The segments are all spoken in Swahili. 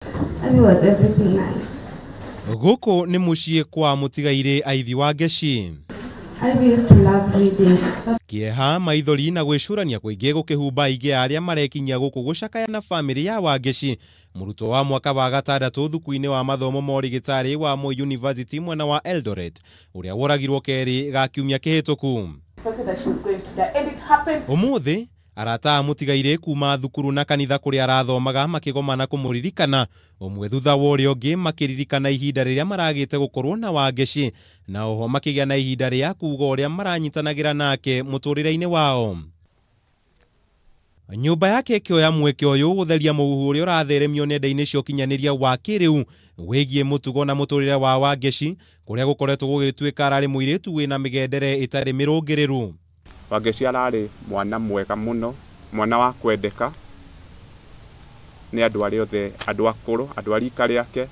Ivy was everything nice. Guku ni muciĩ kwa mũtigaire Ivy Wangechi. Ivy used to love reading. Kieha maithori na gwĩcũrania kũingĩ gũkĩhumba aingĩ arĩa marekinyia gũkũ gũcakaya na famĩlĩ ya Wangechi, mũrutwo wa mwaka wa gatandatũ thuku-inĩ wa mathomo ma ũrigitari wa Moi University mwena wa Eldoret, ũrĩa woragirwo kerĩ ga kiumia kĩhĩtũku. Ũmũthĩ arata a mũtigaire kuma thukuru na kanitha kũrĩa arathomaga makĩgomana kũmũririkana, ũmwe thutha wa ũrĩa ũngĩ makĩririkana ihinda rĩrĩa maragĩte gũkorwo na Wangechi, na oho makĩgĩa na ihinda rĩa kuuga ũrĩa maranyitanagĩra nake mũtũrĩre-inĩ wao. Nyũmba yake ĩkĩoya mweke ũyũ gũtheria mũhuhu ũrĩa ũratheremio nenda-inĩ cia ũkinyanĩria wa kĩrĩu wĩgiĩ mũtugo na mũtũrĩre wa Wangechi, kũrĩa gũkoretwo gũgĩtuĩka ararĩ mũirĩtu wĩna migendere ĩtarĩ mirungiriru. Wangechi ararĩ mwana mwega mũno, mwana wa kwendeka nĩ andũ arĩa othe, andũ akũrũ, andũ a rika rĩake,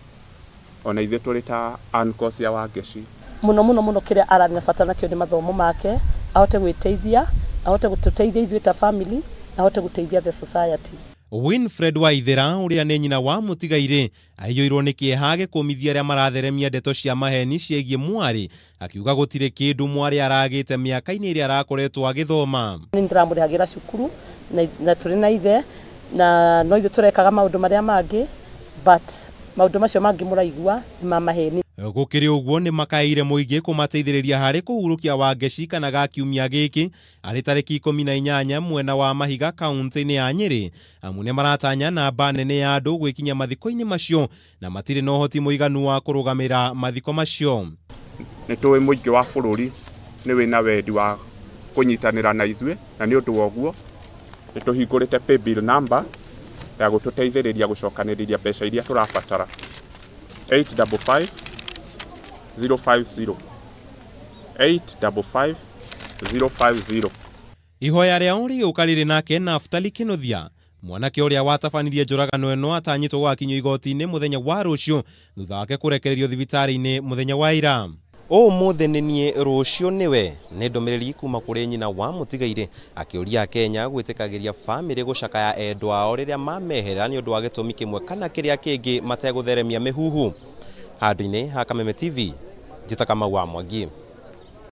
ona ithuĩ tũrĩ ta uncle cia Wangechi. Mũno kĩrĩa ararĩ na bata nakĩo nĩ mathomo make, ahote gwĩteithia, ahote gũtũteithia ithuĩ ta family, ahote gũteithia the society. Winfred Waithera ũrĩa nĩ nyina wa mũtigaire aiyũirwo nĩ kĩeha gĩkũmithia arĩa maratheremia ndeto cia maheni ciĩgiĩ mwarĩ, akiuga gũtirĩ kĩndũ mwarĩ aragĩte mĩaka-inĩ ĩrĩa arakoretwo agĩthoma. Nĩ ndĩramũrĩhagĩra cukuru na tũrĩ na ithe na no ithuĩ tũrekaga maũndũ marĩa mangĩ, but maũndũ macio mangĩ mũraigua nĩ ma maheni. Gũkĩrĩ ũguo nĩ makaire mũingĩ kũmateithĩrĩria harĩ kũhurũkia Wangechi kana ga kiumia gĩkĩ arĩ tarĩki 18 mwena wa Mahiga kaunti-inĩ ya Nyeri, amu nĩ maratanya namba nene ya andũ gwĩkinya mathiko-inĩ macio na matirĩ na ũhoti mũiganu wa kũrũgamĩra mathiko macio. Nĩ tũĩ mũingĩ wa bũrũri nĩ wĩna wendi wa kũnyitanĩra na ithuĩ, na nĩ ũndũ wa ũguo nĩ tũhingũrĩte paybill number ya gũtũteithĩrĩria gũcokanĩrĩria mbeca iria tũrabatara. 855 050 855 050. Ihoya rĩao rĩgĩũka rĩrĩ nake Naftali Kĩnuthia, mwanake ũrĩa watabanirie njũragano ĩno atanyĩtwo gwakinyio igoti-inĩ mũthenya wa rũciũ thutha wake kũrekererio thibitarĩ-inĩ mũthenya wa ira. Ũmũthĩ nĩ niĩ, rũciũ nĩwe, nĩ ndũmĩrĩri kuma kũrĩ nyina wa mũtigaire akĩũria Kenya gwĩtĩkagĩria famĩlĩ gũcakaya endwa ao rĩrĩa mamehera nĩ ũndũ wa gĩtũmi kĩmwe kana kĩrĩa kĩngĩ mategũtheremia mĩhuhu. Handũ-inĩ ha Kameme TV, njĩta Kamau wa Mwangi.